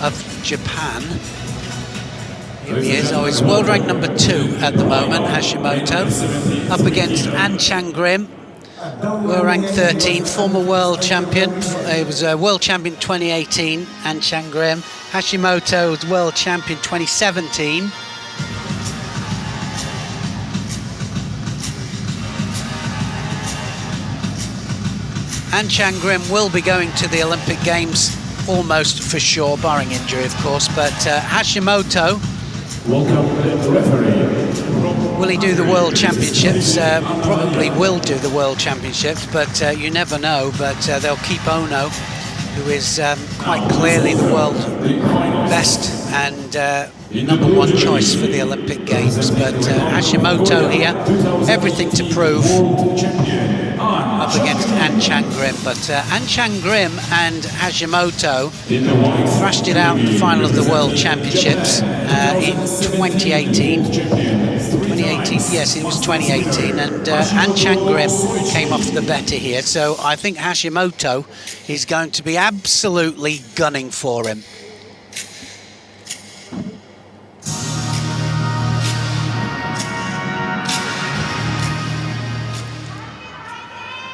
of Japan. Here he is. Oh, he's world rank number 2 at the moment, Hashimoto. Up against An Chang-grim, world rank 13, former world champion. He was a world champion 2018, An Chang-grim. Hashimoto was world champion 2017. An Chang-grim will be going to the Olympic Games almost for sure, barring injury of course, but Hashimoto, will he do the World Championships? Probably will do the World Championships, but you never know. But they'll keep Ono, who is quite clearly the world best and number 1 choice for the Olympic Games. But Hashimoto here, everything to prove, up against An Chang-grim. But An Chang-grim and Hashimoto thrashed it out in the final of the World Championships in 2018. 2018, yes, it was 2018, and An Chang-grim came off the better here. So I think Hashimoto is going to be absolutely gunning for him.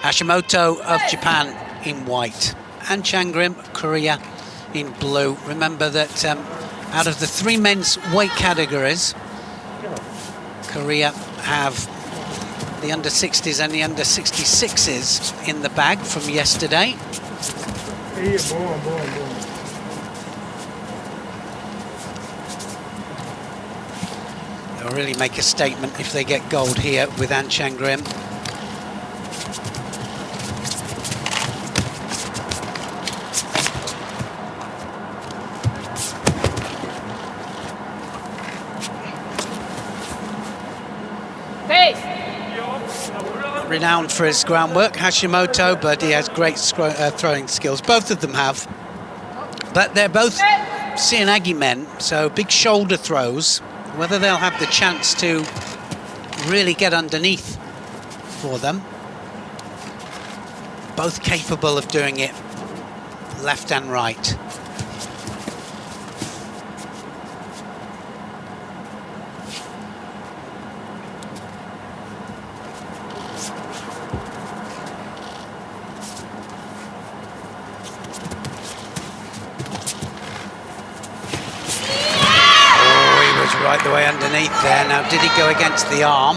Hashimoto of Japan in white, An Chang-grim of Korea in blue. Remember that out of the 3 men's weight categories, Korea have the under 60s and the under 66s in the bag from yesterday. They'll really make a statement if they get gold here with An Chang-grim. Renowned for his groundwork, Hashimoto, but he has great throwing skills. Both of them have. But they're both Seoinage men, so big shoulder throws. Whether they'll have the chance to really get underneath for them. Both capable of doing it left and right. Right the way underneath there. Now, did he go against the arm?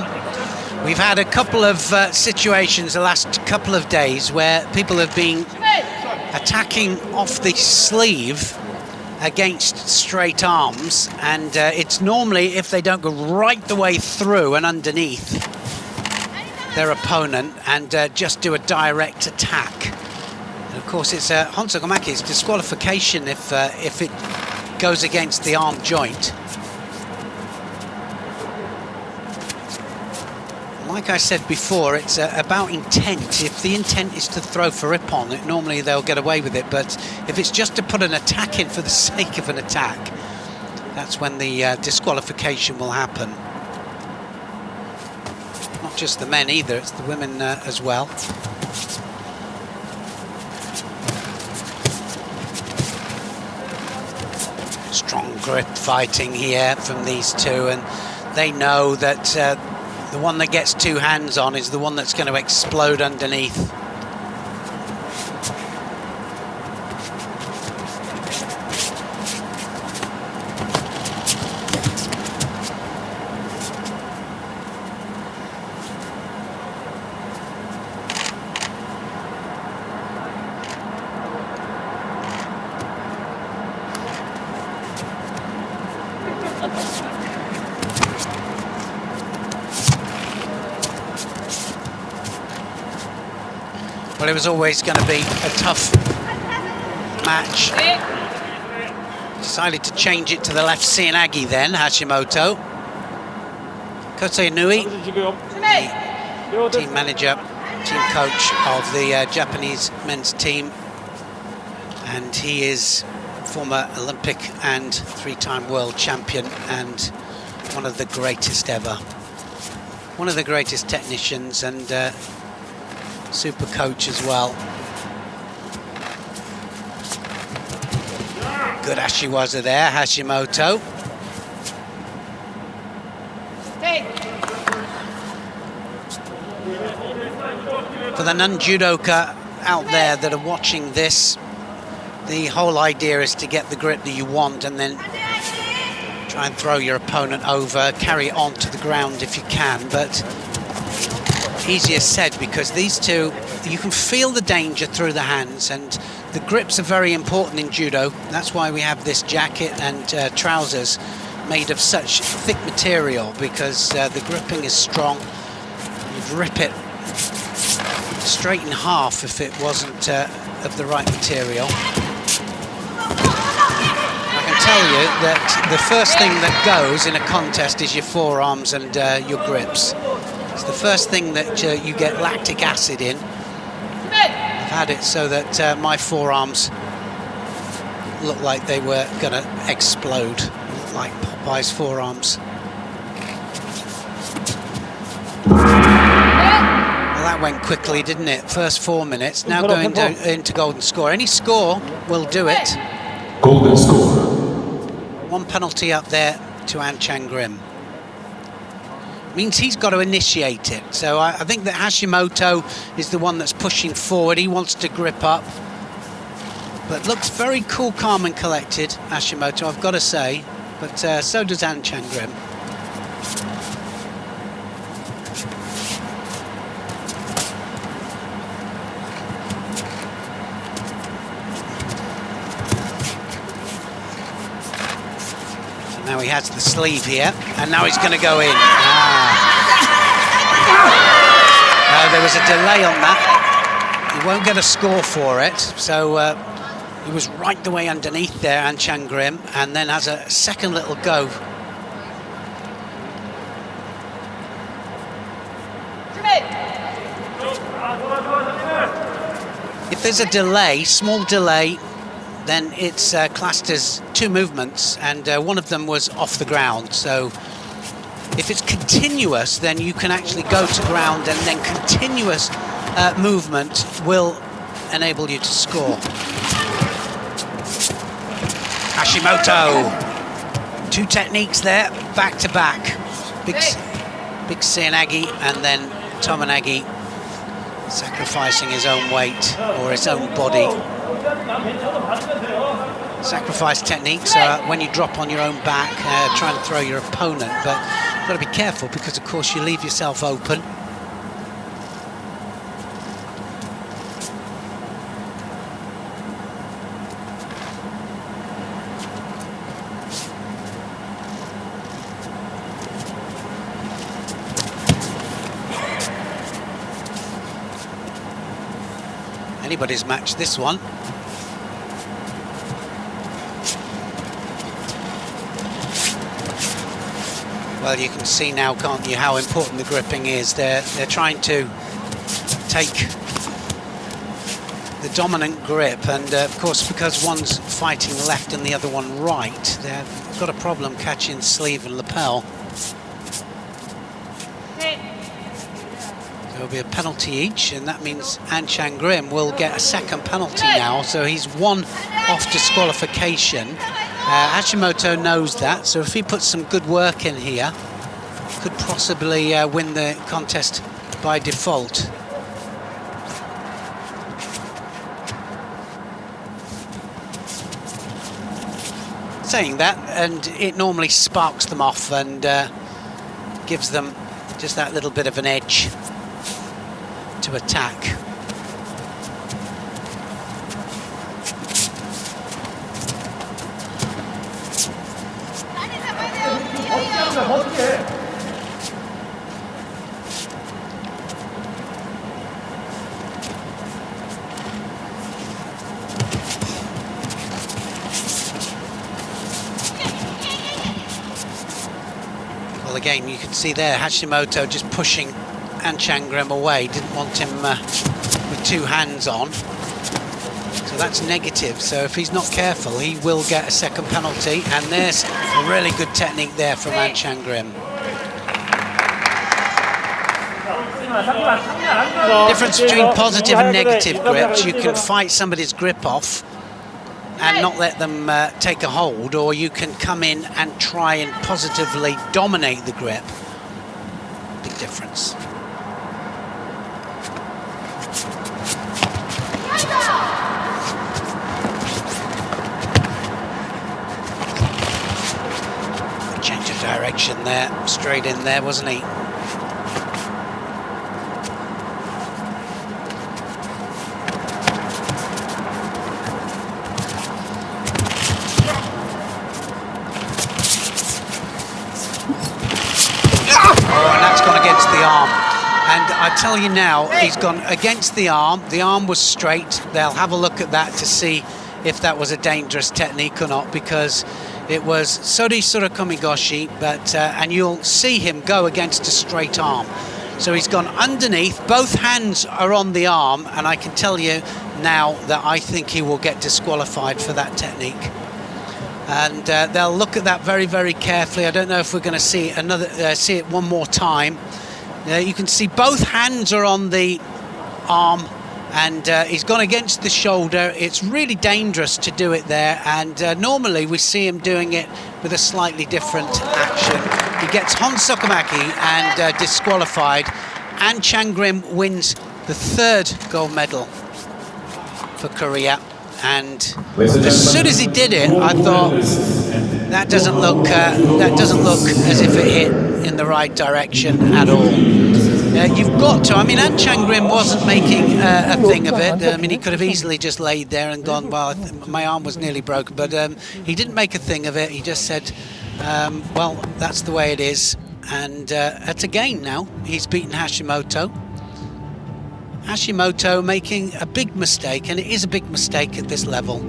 We've had a couple of situations the last couple of days where people have been attacking off the sleeve against straight arms, and it's normally if they don't go right the way through and underneath their opponent and just do a direct attack. And of course, it's Honsokomaki's disqualification if it goes against the arm joint. Like I said before, it's about intent. If the intent is to throw for ippon, normally they'll get away with it. But if it's just to put an attack in for the sake of an attack, that's when the disqualification will happen. Not just the men either, it's the women as well. Strong grip fighting here from these two, and they know that the one that gets 2 hands on is the one that's going to explode underneath. Well, it was always going to be a tough match. Decided to change it to the left Seoinage then, Hashimoto. Kote Nui, team manager, team coach of the Japanese men's team. And he is former Olympic and 3-time world champion and one of the greatest ever. One of the greatest technicians and super coach as well. Good ashiwaza there, Hashimoto. For the non-judoka out there that are watching this, the whole idea is to get the grip that you want and then try and throw your opponent over, carry it on to the ground if you can, but easier said because these two, you can feel the danger through the hands, and the grips are very important in judo. That's why we have this jacket and trousers made of such thick material, because the gripping is strong. You'd rip it straight in half if it wasn't of the right material. I can tell you that the first thing that goes in a contest is your forearms and your grips. It's the first thing that you get lactic acid in. I've had it so that my forearms looked like they were going to explode, like Popeye's forearms. Well, that went quickly, didn't it? First 4 minutes. Now going into golden score. Any score will do it. Golden score. One penalty up there to An Chang Grim. Means he's got to initiate it. So I think that Hashimoto is the one that's pushing forward. He wants to grip up, but looks very cool, calm and collected, Hashimoto, I've got to say. But so does An Chang Grim. Now he has the sleeve here, and now he's going to go in. There was a delay on that. He won't get a score for it, so he was right the way underneath there, An Chang Grim, and then has a second little go. If there's a delay, small delay, then it's classed as two movements, and one of them was off the ground. So if it's continuous, then you can actually go to ground, and then continuous movement will enable you to score. Hashimoto, two techniques there, back to back. Big Seoinage and then Tomoe sacrificing his own weight or his own body. Sacrifice techniques when you drop on your own back, trying to throw your opponent, but you've got to be careful because of course you leave yourself open. Anybody's match, this one. Well, you can see now, can't you, how important the gripping is. They're trying to take the dominant grip, and of course, because one's fighting left and the other one right, they've got a problem catching sleeve and lapel. There'll be a penalty each, and that means An Chang Grim will get a second penalty now, so he's one off disqualification. Hashimoto knows that, so if he puts some good work in here, could possibly win the contest by default. Saying that, and it normally sparks them off and gives them just that little bit of an edge to attack. Well, again, you can see there Hashimoto just pushing An Chang Grim away, didn't want him with two hands on. So that's negative, so if he's not careful, he will get a second penalty, and there's a really good technique there from An Chang Grim. Difference between positive and negative grips. You can fight somebody's grip off and not let them take a hold, or you can come in and try and positively dominate the grip. Big difference. Change of direction there, straight in there, wasn't he? And I tell you now, he's gone against the arm. The arm was straight. They'll have a look at that to see if that was a dangerous technique or not, because it was Sori Surakomigoshi, but and you'll see him go against a straight arm. So he's gone underneath. Both hands are on the arm, and I can tell you now that I think he will get disqualified for that technique. And they'll look at that very, very carefully. I don't know if we're going to see see it one more time. You can see both hands are on the arm, and he's gone against the shoulder. It's really dangerous to do it there, and normally we see him doing it with a slightly different action. He gets Hon Sokomaki and disqualified, and Changrim wins the 3rd gold medal for Korea. And as soon as he did it, I thought that doesn't look as if it hit in the right direction at all. You've got to. I mean, An Changrim wasn't making a thing of it. I mean, he could have easily just laid there and gone, well, my arm was nearly broken, but he didn't make a thing of it. He just said, well, that's the way it is. And it's again now. He's beaten Hashimoto. Hashimoto making a big mistake, and it is a big mistake at this level.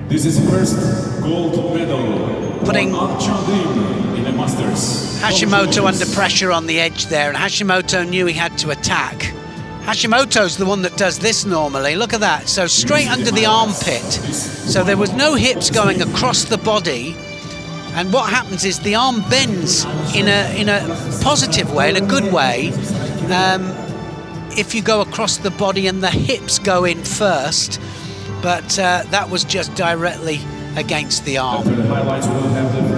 This is first gold medal. Putting in the Masters. Hashimoto under pressure on the edge there, and Hashimoto knew he had to attack. Hashimoto's the one that does this normally. Look at that. So straight under the armpit. So there was no hips going across the body. And what happens is the arm bends in a positive way, in a good way. If you go across the body and the hips go in first, but that was just directly against the arm. After the highlights, we'll have the